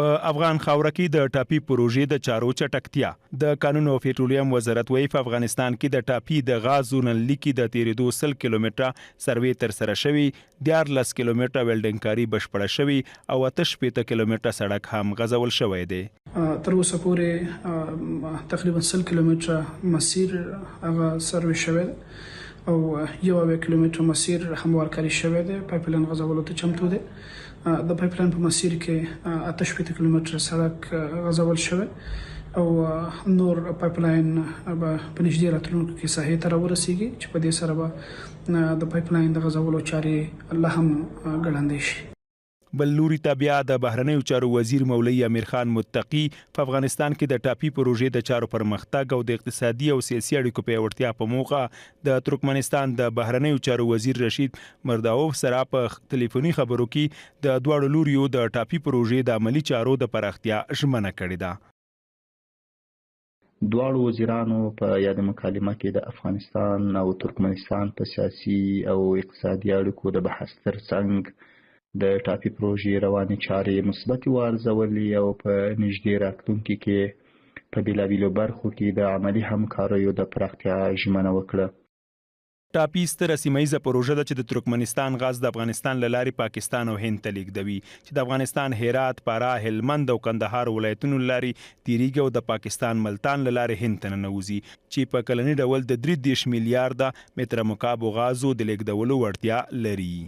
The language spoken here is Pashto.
په افغان خاوره کې د ټاپي پروژې د چارو چټکتیا. د قانون او پېټرولیم وزارت وایي په افغانستان کې د ټاپي د غاز زونل لیکي د تیریدو 100 کیلومتره سروې تر سره شوی، 14 کیلومتره ویلډنګ کاري بشپړه شوی او 68 کیلومتره سړک هم غځول شوی دی. تر اوسه پورې تقریبا 100 کیلومتره مسیر هغه سروې شوی او 1 کیلومتره مسیر هموارکاري شوی دی، پایپلاین غځولو ته چمتو دی. د پایپلاین په مسیر کې 68 کیلومتره سړک غځول شوی او نور پایپلاین به په نږدې راتلونکو کې ساحې ته راورسیږي چې په دې سره به د پایپلاین د غځولو چارې لا هم ګړندۍ شي. بل لوري ته بیا د بهرنیو چارو وزیر مولوي امیر خان متقي په افغانستان کې د ټاپي پروژې د چارو پرمختګ او د اقتصادي او سیاسي اړیکو پیاوړتیا په موخه د ترکمنستان د بهرنیو چارو وزیر رشید مرداوف سره په ټلیفوني خبرو کې د دواړو لوریو د ټاپي پروژې د عملی چارو د پراختیا ژمنه کړې ده. دواړو وزیرانو په یاد مکالمه کې د افغانستان او ترکمنستان په سیاسي او اقتصادي اړیکو د بحث ترڅنګ د ټاپي پروژې روانې چارې مثبتې وارزولې او په نږدې راتلونکي کې په بېلابېلو برخو کې د عملي همکاریو د پراختیا ژمنه وکړه. ټاپي ستره سیمه پروژه ده چې د ترکمنستان غاز د افغانستان له لارې پاکستان او هند ته لیږدوي چې د افغانستان هرات، فراه، هلمند او کندهار ولایتونو له لارې تیریږي او د پاکستان ملتان له لارې هند ته ننوځي چې په کلني ډول د 33 میلیارډه متره مکعب غازو د لیږدولو وړتیا لري.